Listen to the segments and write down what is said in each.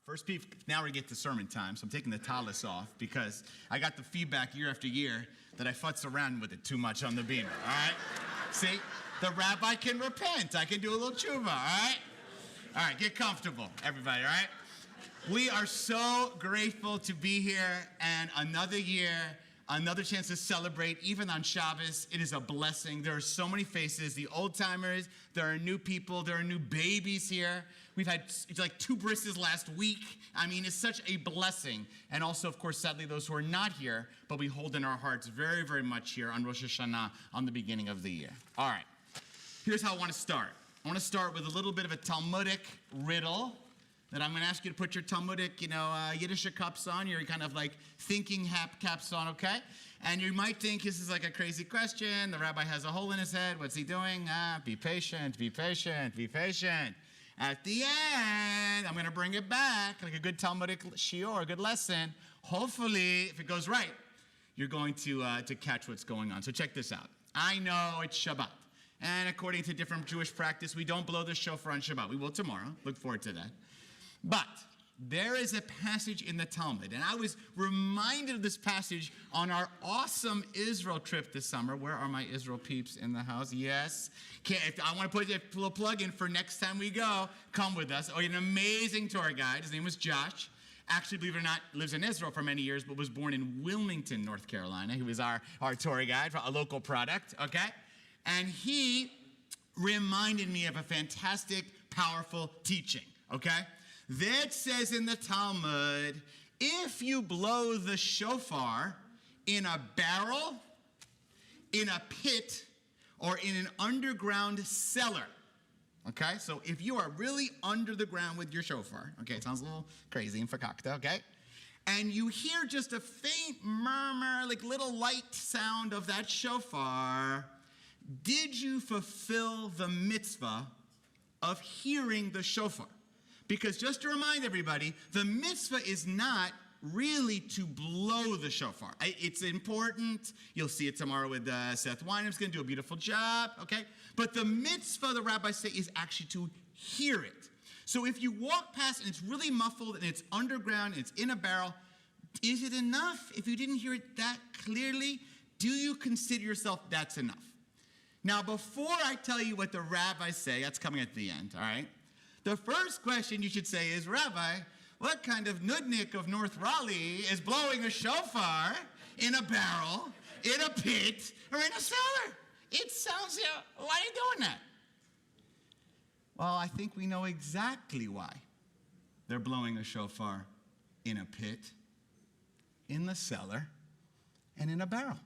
First peep, now we get to sermon time, so I'm taking the tallis off because I got the feedback year after year that I futz around with it too much on the beamer, all right? See, the rabbi can repent. I can do a little tshuva, all right? All right, get comfortable, everybody, all right? We are so grateful to be here, and another year, another chance to celebrate, even on Shabbos. It is a blessing. There are so many faces, the old-timers, there are new people, there are new babies here. We've had like 2 brises last week. I mean, it's such a blessing. And also, of course, sadly, those who are not here, but we hold in our hearts very, very much here on Rosh Hashanah on the beginning of the year. All right, here's how I want to start. I want to start with a little bit of a Talmudic riddle that I'm going to ask you to put your Talmudic, Yiddish cups on, your kind of like thinking hat caps on, okay? And you might think this is like a crazy question. The rabbi has a hole in his head. What's he doing? Be patient, be patient, be patient. At the end, I'm going to bring it back like a good Talmudic shiur, a good lesson. Hopefully, if it goes right, you're going to catch what's going on. So check this out. I know it's Shabbat. And according to different Jewish practice, we don't blow the shofar on Shabbat. We will tomorrow. Look forward to that. But there is a passage in the Talmud, and I was reminded of this passage on our awesome Israel trip this summer. Where are my Israel peeps in the house? Yes. I want to put a little plug in for next time we go. Come with us. Oh, an amazing tour guide. His name was Josh. Actually, believe it or not, lives in Israel for many years, but was born in Wilmington, North Carolina. He was our tour guide, a local product, okay? And he reminded me of a fantastic, powerful teaching, okay? That says in the Talmud, if you blow the shofar in a barrel, in a pit, or in an underground cellar, okay? So if you are really under the ground with your shofar, okay, it sounds a little crazy and fakakta, okay? And you hear just a faint murmur, like little light sound of that shofar, did you fulfill the mitzvah of hearing the shofar? Because just to remind everybody, the mitzvah is not really to blow the shofar. It's important. You'll see it tomorrow with Seth Weinham's going to do a beautiful job, okay? But the mitzvah, the rabbis say, is actually to hear it. So if you walk past and it's really muffled and it's underground and it's in a barrel, is it enough? If you didn't hear it that clearly, do you consider yourself that's enough? Now, before I tell you what the rabbis say, that's coming at the end, all right? The first question you should say is, Rabbi, what kind of nudnik of North Raleigh is blowing a shofar in a barrel, in a pit, or in a cellar? It sounds, why are you doing that? Well, I think we know exactly why they're blowing a shofar in a pit, in the cellar, and in a barrel.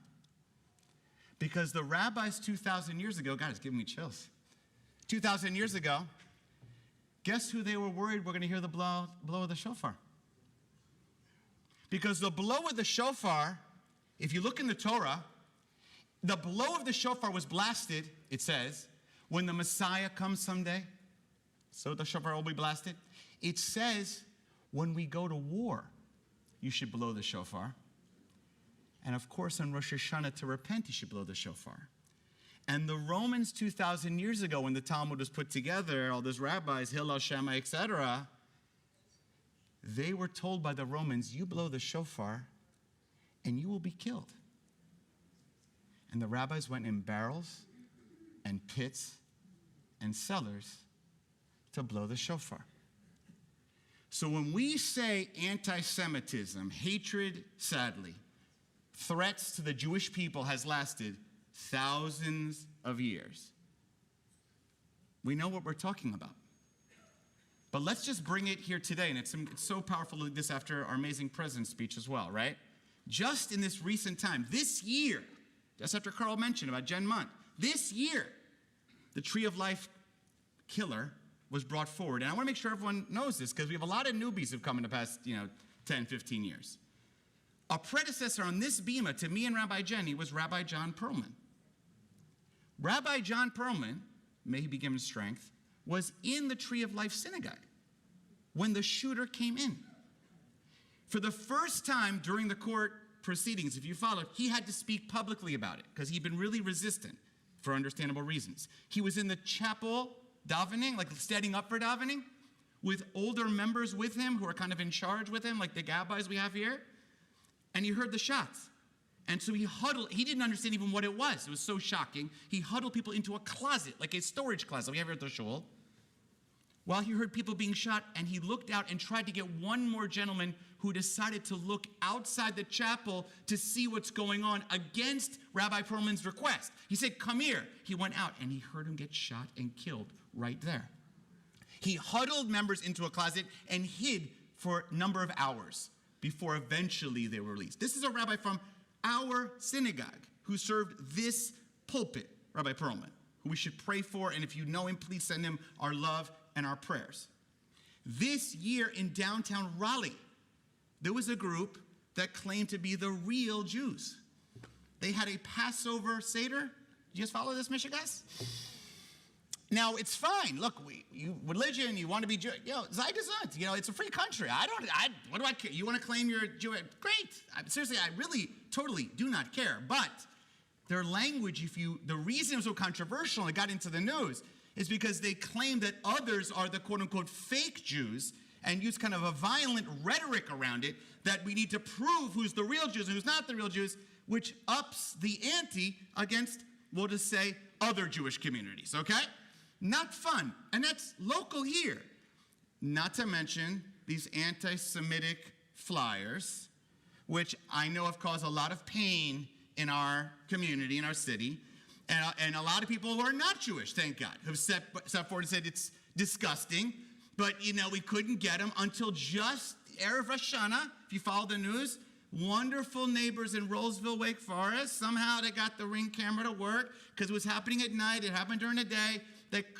Because the rabbis 2,000 years ago, God, it's giving me chills. 2,000 years ago, guess who they were worried were going to hear the blow of the shofar? Because the blow of the shofar, if you look in the Torah, the blow of the shofar was blasted, it says, when the Messiah comes someday. So the shofar will be blasted. It says, when we go to war, you should blow the shofar. And of course, on Rosh Hashanah to repent, you should blow the shofar. And the Romans 2,000 years ago, when the Talmud was put together, all those rabbis, Hillel, Shammai, etc., they were told by the Romans, you blow the shofar and you will be killed. And the rabbis went in barrels and pits and cellars to blow the shofar. So when we say anti-Semitism, hatred, sadly, threats to the Jewish people has lasted thousands of years. We know what we're talking about. But let's just bring it here today, and it's so powerful like this after our amazing president's speech as well, right? Just in this recent time, this year, just after Carl mentioned about Jen Munt, this year, the Tree of Life killer was brought forward. And I want to make sure everyone knows this, because we have a lot of newbies who've come in the past, 10, 15 years. A predecessor on this bima to me and Rabbi Jenny was Rabbi John Perlman. Rabbi John Perlman, may he be given strength, was in the Tree of Life synagogue when the shooter came in. For the first time during the court proceedings, if you followed, he had to speak publicly about it because he'd been really resistant for understandable reasons. He was in the chapel davening, like standing up for davening, with older members with him who are kind of in charge with him, like the rabbis we have here. And he heard the shots. And so he huddled. He didn't understand even what it was. It was so shocking. He huddled people into a closet, like a storage closet we have here at the shul, while he heard people being shot. And he looked out and tried to get one more gentleman who decided to look outside the chapel to see what's going on against Rabbi Perlman's request. He said, "Come here." He went out and he heard him get shot and killed right there. He huddled members into a closet and hid for a number of hours before eventually they were released. This is a rabbi from our synagogue who served this pulpit, Rabbi Perlman, who we should pray for. And if you know him, please send him our love and our prayers. This year in downtown Raleigh, there was a group that claimed to be the real Jews. They had a Passover Seder. You guys follow this, Michigas? Now, it's fine. Look, religion, you want to be Jewish. Sei gesund. It's a free country. What do I care? You want to claim you're Jewish? Great. Seriously, I really, totally do not care. But their language, the reason it was so controversial and it got into the news is because they claim that others are the quote-unquote fake Jews and use kind of a violent rhetoric around it that we need to prove who's the real Jews and who's not the real Jews, which ups the ante against, we'll just say, other Jewish communities, okay? Not fun. And that's local here. Not to mention these anti-Semitic flyers, which I know have caused a lot of pain in our community, in our city. And a lot of people who are not Jewish, thank God, have stepped forward and said it's disgusting. But, we couldn't get them until just Erev Hashanah. If you follow the news, wonderful neighbors in Roseville, Wake Forest. Somehow they got the Ring camera to work because it was happening at night. It happened during the day.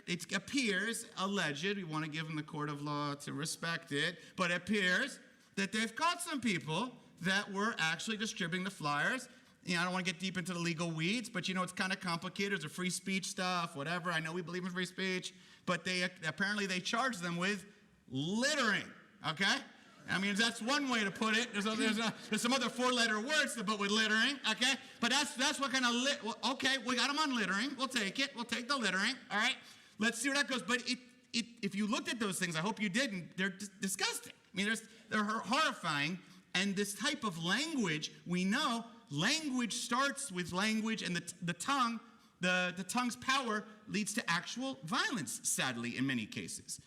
It appears, alleged, we want to give them the court of law to respect it, but it appears that they've caught some people that were actually distributing the flyers. I don't want to get deep into the legal weeds, but it's kind of complicated. There's a free speech stuff, whatever. I know we believe in free speech, but apparently they charged them with littering, okay? That's one way to put it. There's some other four-letter words to put with littering, okay? But that's what kind of okay, we got them on littering. We'll take it. We'll take the littering, all right? Let's see where that goes. But if you looked at those things, I hope you didn't, they're disgusting. They're horrifying. And this type of language, we know, language starts with language, and the tongue's power leads to actual violence, sadly, in many cases.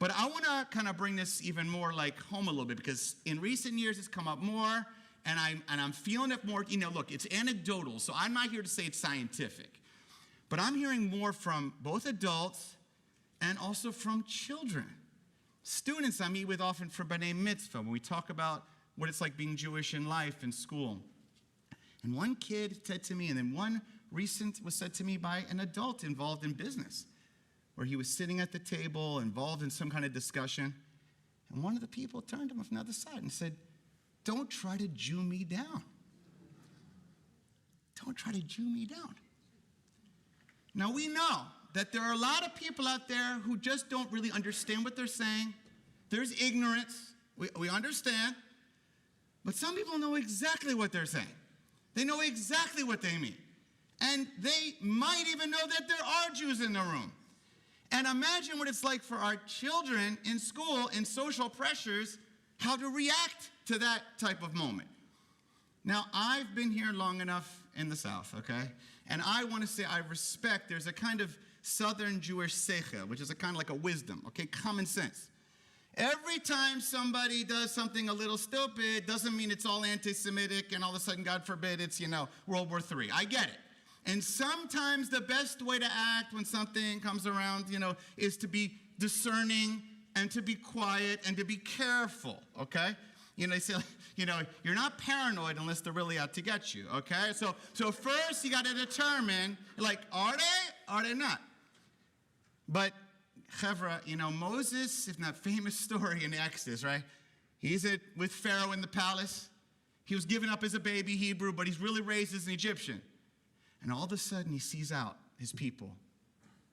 But I want to kind of bring this even more like home a little bit, because in recent years it's come up more, and I'm feeling it more. Look, it's anecdotal, so I'm not here to say it's scientific. But I'm hearing more from both adults and also from children. Students I meet with often for B'nai Mitzvah, when we talk about what it's like being Jewish in life in school. And one kid said to me, and then one recent was said to me by an adult involved in business, where he was sitting at the table, involved in some kind of discussion, and one of the people turned to him from the other side and said, "Don't try to Jew me down. Don't try to Jew me down." Now, we know that there are a lot of people out there who just don't really understand what they're saying. There's ignorance. We understand. But some people know exactly what they're saying. They know exactly what they mean. And they might even know that there are Jews in the room. And imagine what it's like for our children in school, in social pressures, how to react to that type of moment. Now, I've been here long enough in the South, okay? And I want to say I respect, there's a kind of Southern Jewish seicha, which is a kind of like a wisdom, okay? Common sense. Every time somebody does something a little stupid, doesn't mean it's all anti-Semitic and all of a sudden, God forbid, it's, World War III. I get it. And sometimes the best way to act when something comes around, is to be discerning and to be quiet and to be careful, okay? They say, you're not paranoid unless they're really out to get you, okay? So first you got to determine, are they not? But, Chevra, Moses, if not famous story in the Exodus, right? He's with Pharaoh in the palace. He was given up as a baby Hebrew, but he's really raised as an Egyptian. And all of a sudden, he sees out his people,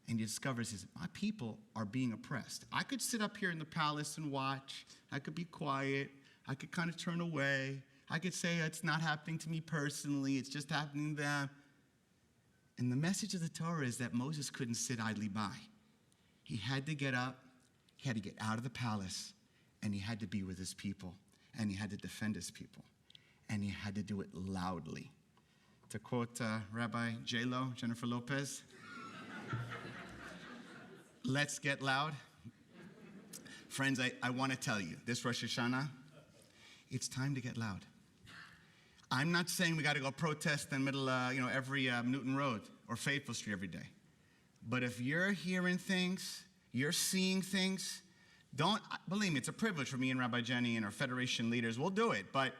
and he discovers my people are being oppressed. I could sit up here in the palace and watch. I could be quiet. I could kind of turn away. I could say it's not happening to me personally. It's just happening to them. And the message of the Torah is that Moses couldn't sit idly by. He had to get up. He had to get out of the palace, and he had to be with his people, and he had to defend his people, and he had to do it loudly. To quote Rabbi J-Lo, Jennifer Lopez, let's get loud. Friends, I want to tell you, this Rosh Hashanah, it's time to get loud. I'm not saying we got to go protest in the middle of, every Newton Road or Faithful Street every day. But if you're hearing things, you're seeing things, believe me, it's a privilege for me and Rabbi Jenny and our federation leaders. We'll do it, but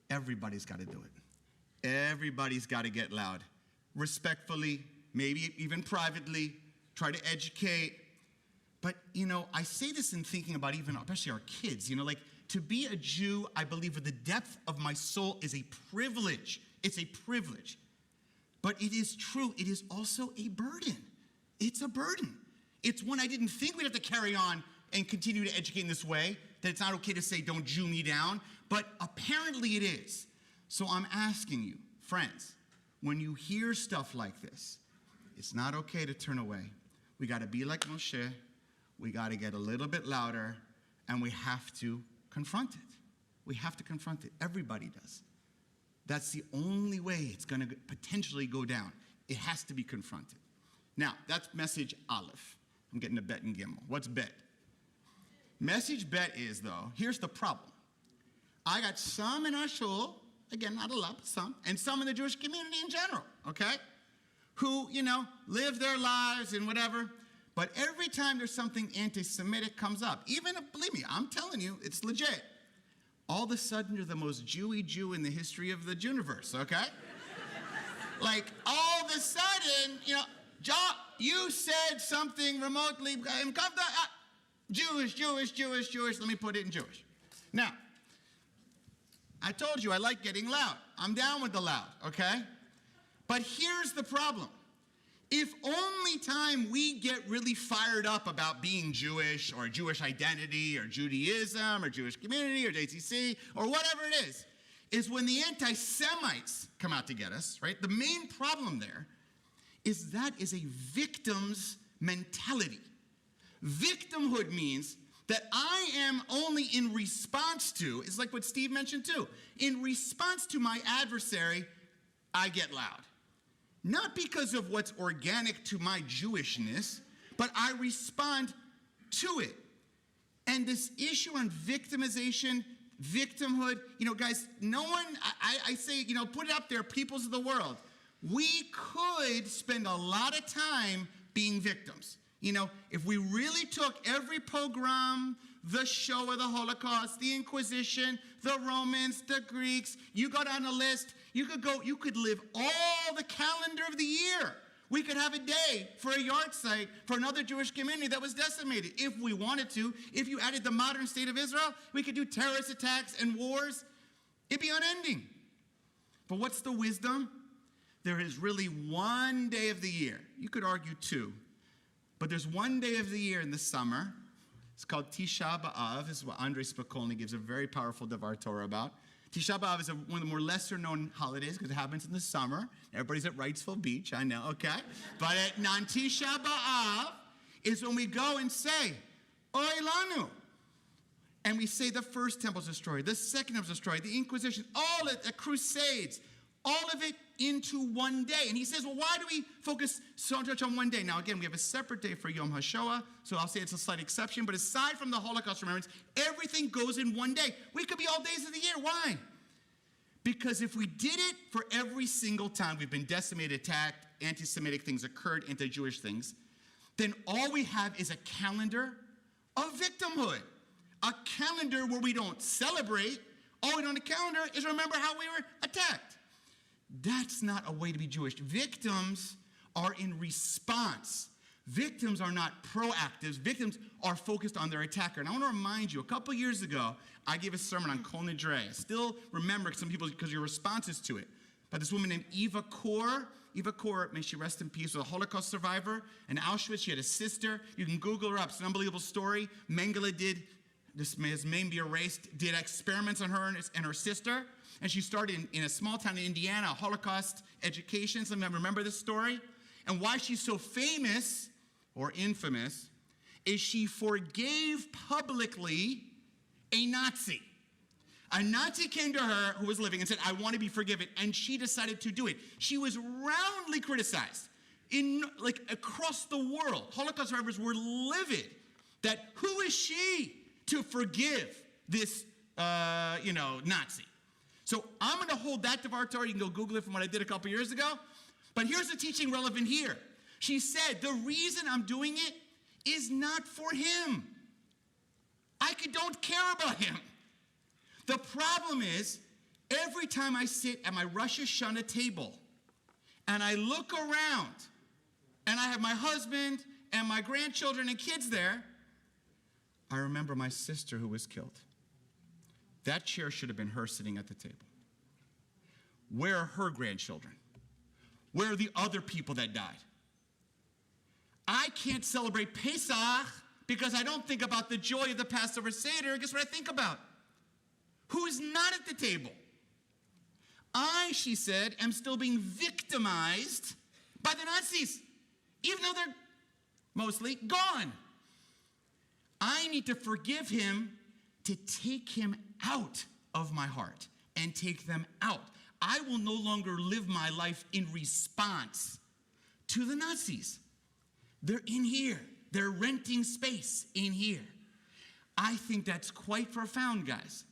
everybody's got to do it. Everybody's got to get loud. Respectfully, maybe even privately, try to educate. But, I say this in thinking about even, especially our kids, to be a Jew, I believe with the depth of my soul is a privilege. It's a privilege. But it is true, it is also a burden. It's a burden. It's one I didn't think we'd have to carry on and continue to educate in this way, that it's not okay to say, don't Jew me down, but apparently it is. So I'm asking you, friends, when you hear stuff like this, it's not okay to turn away. We got to be like Moshe. We got to get a little bit louder, and we have to confront it. We have to confront it. Everybody does. That's the only way it's going to potentially go down. It has to be confronted. Now, that's message Aleph. I'm getting to Bet and Gimel. What's Bet? Message Bet is, though, here's the problem. I got some in our shul, again, not a lot, but some, and some in the Jewish community in general, okay, who, live their lives and whatever. But every time there's something anti-Semitic comes up, even, believe me, I'm telling you, it's legit. All of a sudden, you're the most Jewy Jew in the history of the universe, okay? Like, all of a sudden, John, you said something remotely, Jewish, let me put it in Jewish. Now, I told you I like getting loud. I'm down with the loud, okay? But here's the problem. If only time we get really fired up about being Jewish or Jewish identity or Judaism or Jewish community or JCC or whatever it is when the anti-Semites come out to get us, right? The main problem there is that is a victim's mentality. Victimhood means that I am only in response to, it's like what Steve mentioned too, in response to my adversary, I get loud. Not because of what's organic to my Jewishness, but I respond to it. And this issue on victimization, victimhood, guys, no one, I say, put it up there, peoples of the world. We could spend a lot of time being victims. If we really took every pogrom, the Shoah, the Holocaust, the Inquisition, the Romans, the Greeks, you go down the list, you could live all the calendar of the year. We could have a day for a yard site for another Jewish community that was decimated if we wanted to. If you added the modern state of Israel, we could do terrorist attacks and wars. It'd be unending. But what's the wisdom? There is really one day of the year. You could argue two. But there's one day of the year in the summer. It's called Tisha B'Av. This is what Andrei Spokolny gives a very powerful Devar Torah about. Tisha B'Av is one of the more lesser-known holidays because it happens in the summer. Everybody's at Wrightsville Beach, I know, okay? But on Tisha B'Av is when we go and say, Oy Lanu. And we say the first temple's destroyed, the second temple's destroyed, the Inquisition, all of it, the Crusades, all of it into one day. And he says, well, why do we focus so much on one day? Now, again, we have a separate day for Yom HaShoah, so I'll say it's a slight exception. But aside from the Holocaust remembrance, everything goes in one day. We could be all days of the year. Why? Because if we did it for every single time we've been decimated, attacked, anti-Semitic things occurred, anti-Jewish things, then all we have is a calendar of victimhood. A calendar where we don't celebrate. All we do on the calendar is remember how we were attacked. That's not a way to be Jewish. Victims are in response. Victims are not proactive. Victims are focused on their attacker. And I want to remind you, a couple years ago, I gave a sermon on Kol Nidre. I still remember some people because your responses to it. But this woman named Eva Kor. Eva Kor, may she rest in peace, was a Holocaust survivor. In Auschwitz, she had a sister. You can Google her up. It's an unbelievable story. Mengele did, his name be erased, did experiments on her and her sister. And she started in a small town in Indiana, a Holocaust education. Some of you remember this story. And why she's so famous or infamous is she forgave publicly a Nazi. A Nazi came to her who was living and said, I want to be forgiven. And she decided to do it. She was roundly criticized across the world. Holocaust survivors were livid that who is she to forgive this, Nazi? So I'm going to hold that to our authority. You can go Google it from what I did a couple years ago. But here's the teaching relevant here. She said, the reason I'm doing it is not for him. I don't care about him. The problem is, every time I sit at my Rosh Hashanah table and I look around and I have my husband and my grandchildren and kids there, I remember my sister who was killed. That chair should have been her sitting at the table. Where are her grandchildren? Where are the other people that died? I can't celebrate Pesach because I don't think about the joy of the Passover Seder. Guess what I think about? Who is not at the table? I, she said, am still being victimized by the Nazis, even though they're mostly gone. I need to forgive him to take him out of my heart and take them out. I will no longer live my life in response to the Nazis. They're in here. They're renting space in here. I think that's quite profound, guys.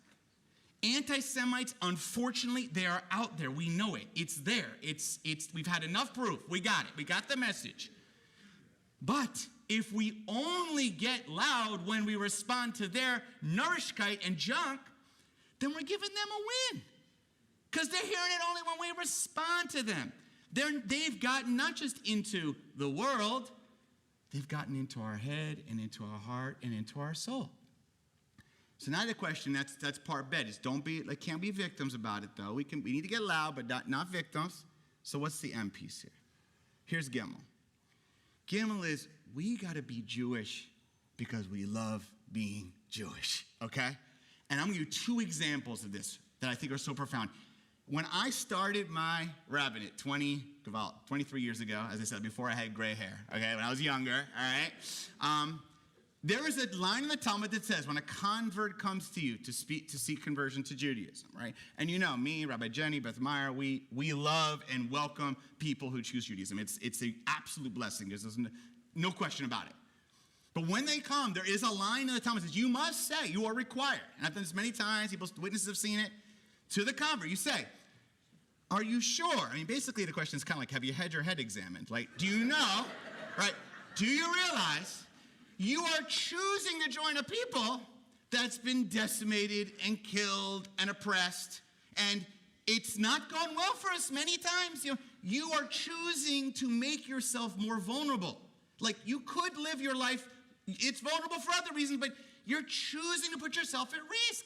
Anti-Semites, unfortunately, they are out there. We know it. It's there. We've had enough proof. We got it. We got the message. But if we only get loud when we respond to their nourishkeit and junk, then we're giving them a win. Because they're hearing it only when we respond to them. They've gotten not just into the world, they've gotten into our head and into our heart and into our soul. So now the question, that's part B, is can't be victims about it though. We need to get loud, but not victims. So what's the M piece here? Here's Gimel. Gimel is, we got to be Jewish because we love being Jewish, okay? And I'm going to give you two examples of this that I think are so profound. When I started my rabbinate 23 years ago, as I said, before I had gray hair, okay, when I was younger, all right, there is a line in the Talmud that says, when a convert comes to you to seek conversion to Judaism, right? And you know, me, Rabbi Jenny, Beth Meyer, we love and welcome people who choose Judaism. It's an absolute blessing. There's no question about it. But when they come, there is a line in the Talmud that says, you must say, you are required. And I've done this many times. Witnesses have seen it. To the convert, you say, are you sure? I mean, basically the question is kind of like, have you had your head examined? Like, do you know, right? Do you realize you are choosing to join a people that's been decimated and killed and oppressed, and it's not gone well for us many times. You are choosing to make yourself more vulnerable. Like, you could live your life, it's vulnerable for other reasons, but you're choosing to put yourself at risk.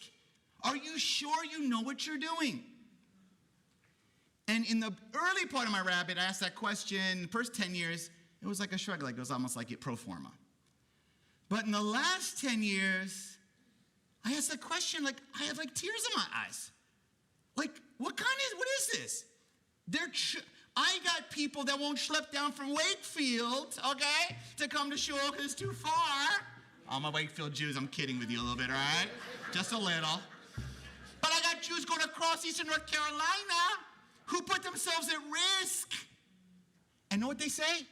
Are you sure you know what you're doing? And in the early part of my rabbit, I asked that question. The first 10 years, it was like a shrug, like it was almost like it pro forma. But in the last 10 years, I asked that question, like, I have like tears in my eyes. Like, what is this? I got people that won't schlep down from Wakefield, okay, to come to shul because it's too far. All my Wakefield Jews, I'm kidding with you a little bit, all right? Just a little. But I got Jews going across Eastern North Carolina who put themselves at risk. And know what they say?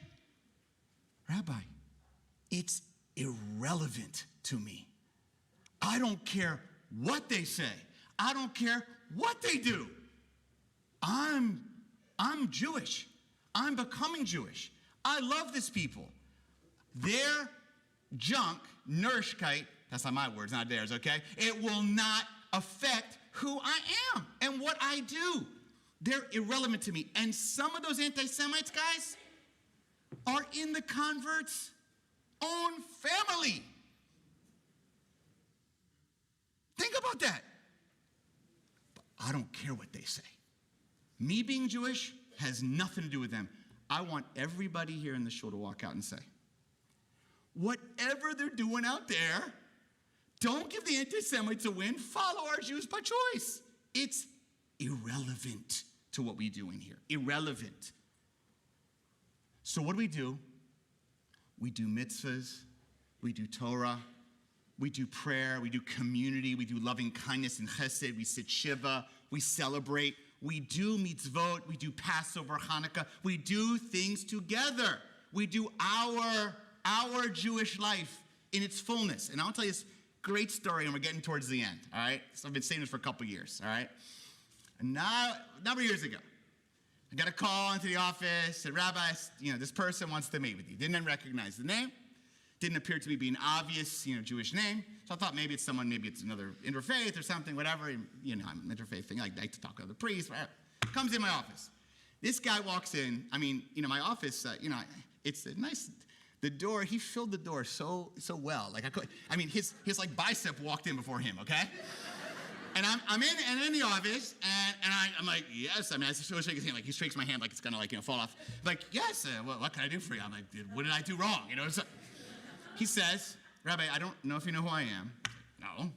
Rabbi, it's irrelevant to me. I don't care what they say. I don't care what they do. I'm Jewish. I'm becoming Jewish. I love this people. Their junk, nourishkeit, that's not my words, not theirs, okay? It will not affect who I am and what I do. They're irrelevant to me. And some of those anti-Semites, guys, are in the converts' own family. Think about that. But I don't care what they say. Me being Jewish has nothing to do with them. I want everybody here in the shul to walk out and say, whatever they're doing out there, don't give the anti-Semites a win. Follow our Jews by choice. It's irrelevant to what we do in here. Irrelevant. So what do? We do mitzvahs we do Torah, we do prayer, we do community, we do loving kindness and chesed, we sit Shiva, we celebrate, we do mitzvot, we do Passover, Hanukkah, we do things together. We do our Jewish life in its fullness. And I'll tell you this great story, and we're getting towards the end, all right? So I've been saying this for a couple years, all right? And now, a number of years ago, I got a call into the office, said, Rabbi, this person wants to meet with you. Didn't recognize the name. Didn't appear to be an obvious, Jewish name. So I thought maybe it's someone, maybe it's another interfaith or something, whatever. I'm an interfaith thing. I like to talk to other priests, whatever. Comes in my office. This guy walks in. My office, it's a nice, the door, he filled the door so well. His bicep walked in before him, okay? And I'm in the office, and I'm like, yes. I still shake his hand, he shakes my hand like it's gonna fall off. Like, yes, what can I do for you? I'm like, what did I do wrong? So he says, Rabbi, I don't know if you know who I am. No.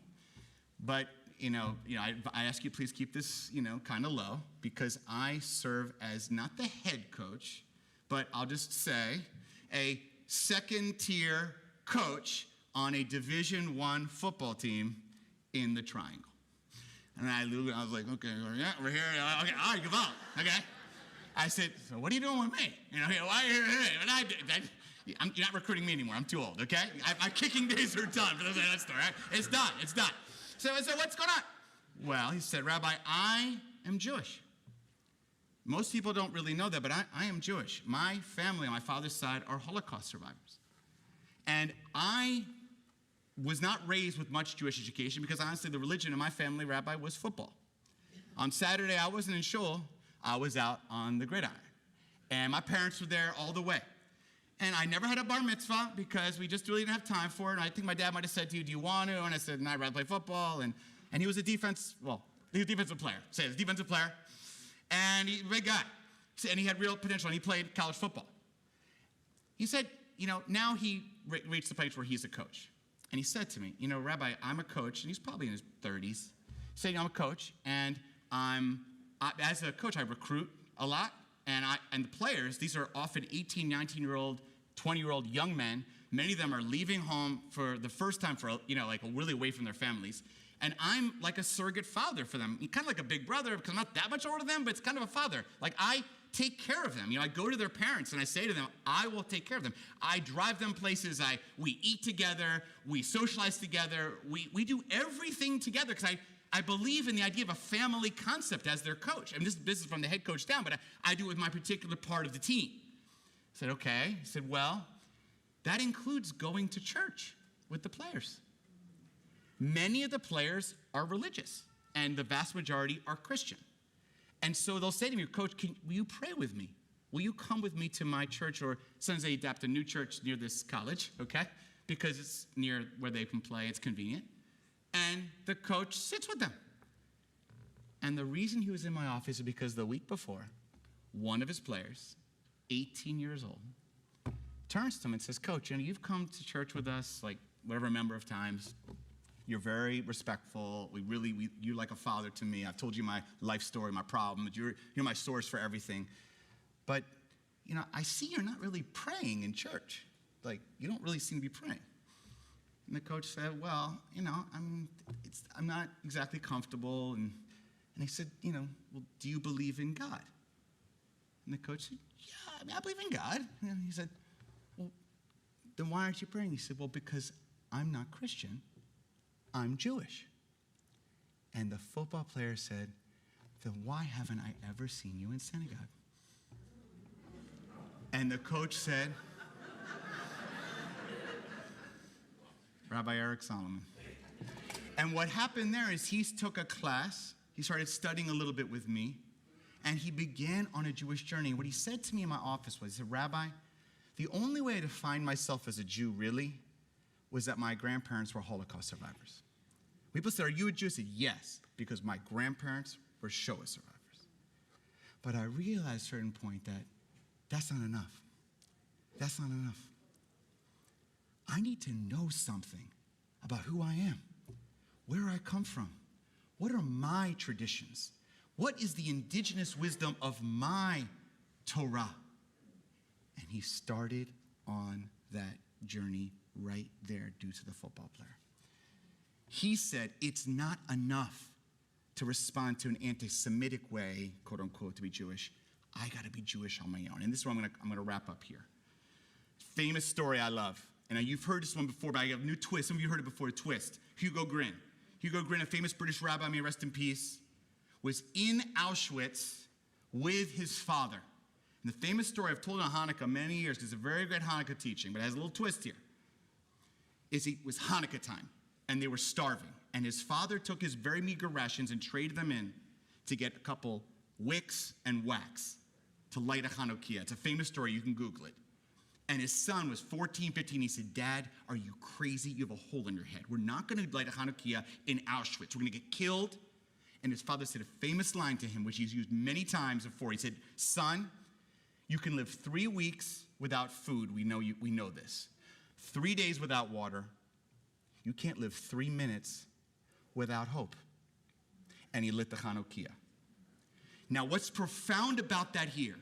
But, I ask you please keep this, kind of low, because I serve as not the head coach, but I'll just say a second-tier coach on a Division I football team in the Triangle. And I was like, okay, yeah, we're here. Okay, all right, give up. Okay. I said, so what are you doing with me? Why are you here? You're not recruiting me anymore. I'm too old, okay? My kicking days are done. For that story, right? It's done. So I said, what's going on? Well, he said, Rabbi, I am Jewish. Most people don't really know that, but I am Jewish. My family on my father's side are Holocaust survivors. And I was not raised with much Jewish education because honestly, the religion in my family, Rabbi, was football. On Saturday, I wasn't in shul. I was out on the gridiron. And my parents were there all the way. And I never had a bar mitzvah because we just really didn't have time for it. And I think my dad might have said to you, do you want to? And I said, no, I'd rather play football. And he was a defensive player. Say it, defensive player. And he's a big guy. And he had real potential, and he played college football. He said, now he reached the place where he's a coach. And he said to me, Rabbi, I'm a coach, and he's probably in his 30s. He said, I'm a coach, and as a coach, I recruit a lot. And the players, these are often 18, 19-year-old, 20-year-old young men. Many of them are leaving home for the first time really away from their families. And I'm like a surrogate father for them. Kind of like a big brother, because I'm not that much older than them, but it's kind of a father. I take care of them. I go to their parents and I say to them, I will take care of them. I drive them places. We eat together. We socialize together. We do everything together because I believe in the idea of a family concept as their coach. This is from the head coach down, but I do it with my particular part of the team. I said, okay. He said, well, that includes going to church with the players. Many of the players are religious, and the vast majority are Christian. And so they'll say to me, Coach, will you pray with me? Will you come with me to my church? Or sometimes they adapt a new church near this college, okay? Because it's near where they can play, it's convenient. And the coach sits with them. And the reason he was in my office is because the week before, one of his players, 18 years old, turns to him and says, Coach, you've come to church with us whatever number of times. You're very respectful. You're like a father to me. I've told you my life story, my problems. You're my source for everything. But, I see you're not really praying in church. You don't really seem to be praying. And the coach said, well, I'm not exactly comfortable. And he said, well, do you believe in God? And the coach said, yeah, I believe in God. And he said, well, then why aren't you praying? He said, well, because I'm not Christian. I'm Jewish. And the football player said, then why haven't I ever seen you in synagogue? And the coach said, Rabbi Eric Solomon. And what happened there is he took a class, he started studying a little bit with me, and he began on a Jewish journey. What he said to me in my office was, he said, Rabbi, the only way to find myself as a Jew really was that my grandparents were Holocaust survivors. People said, are you a Jew? I said, yes, because my grandparents were Shoah survivors. But I realized at a certain point that that's not enough. That's not enough. I need to know something about who I am, where I come from. What are my traditions? What is the indigenous wisdom of my Torah? And he started on that journey right there due to the football player. He said it's not enough to respond to an anti-Semitic way, quote unquote, to be Jewish. I got to be Jewish on my own. And this is where I'm going to wrap up here. Famous story I love. And you've heard this one before, but I have a new twist. Some of you heard it before, a twist. Hugo Gryn. Hugo Gryn, a famous British rabbi, may rest in peace, was in Auschwitz with his father. And the famous story I've told on Hanukkah many years, it's a very great Hanukkah teaching, but it has a little twist here, is it was Hanukkah time, and they were starving. And his father took his very meager rations and traded them in to get a couple wicks and wax to light a Hanukkah. It's a famous story. You can Google it. And his son was 14, 15. He said, Dad, are you crazy? You have a hole in your head. We're not going to light a Hanukkah in Auschwitz. We're going to get killed. And his father said a famous line to him, which he's used many times before. He said, son, you can live 3 weeks without food. We know this. 3 days without water. You can't live 3 minutes without hope. And he lit the Hanukkah. Now, what's profound about that here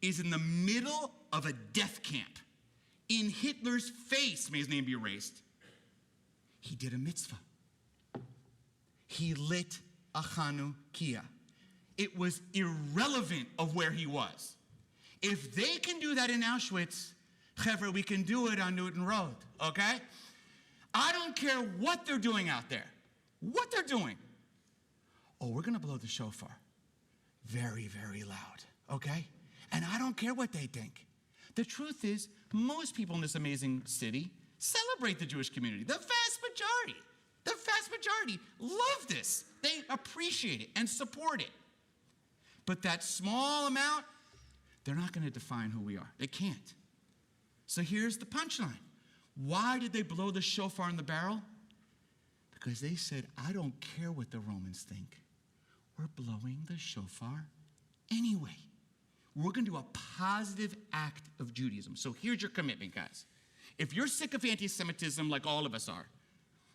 is in the middle of a death camp, in Hitler's face, may his name be erased, he did a mitzvah. He lit a Hanukkah. It was irrelevant of where he was. If they can do that in Auschwitz, Chevra, we can do it on Newton Road, okay? I don't care what they're doing out there. What they're doing. Oh, we're going to blow the shofar. Very, very loud, okay? And I don't care what they think. The truth is, most people in this amazing city celebrate the Jewish community. The vast majority love this. They appreciate it and support it. But that small amount, they're not going to define who we are. They can't. So here's the punchline. Why did they blow the shofar in the barrel? Because they said, I don't care what the Romans think. We're blowing the shofar anyway. We're going to do a positive act of Judaism. So here's your commitment, guys. If you're sick of anti-Semitism like all of us are,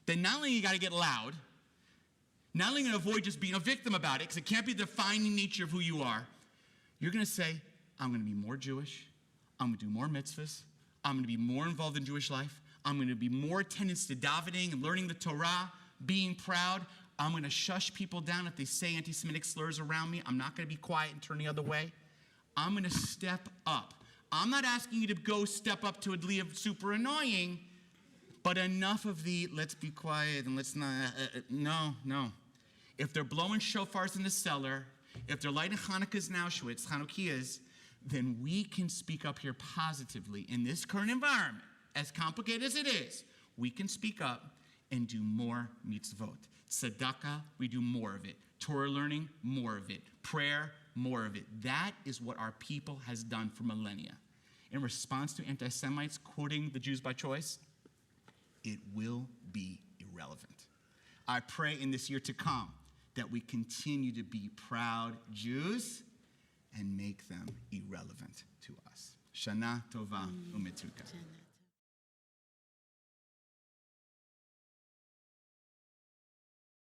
then not only you got to get loud, not only going to avoid just being a victim about it, because it can't be the defining nature of who you are, you're going to say, I'm going to be more Jewish. I'm going to do more mitzvahs. I'm going to be more involved in Jewish life. I'm going to be more attendance to davening and learning the Torah, being proud. I'm going to shush people down if they say anti-Semitic slurs around me. I'm not going to be quiet and turn the other way. I'm going to step up. I'm not asking you to go step up to a degree of super annoying, but enough of the let's be quiet and let's not, no. If they're blowing shofars in the cellar, if they're lighting Hanukkahs in Auschwitz, then we can speak up here positively in this current environment. As complicated as it is, we can speak up and do more mitzvot. Tzedakah, we do more of it. Torah learning, more of it. Prayer, more of it. That is what our people has done for millennia. In response to anti-Semites quoting the Jews by choice, it will be irrelevant. I pray in this year to come that we continue to be proud Jews and make them irrelevant to us. Shana Tova Umetuka.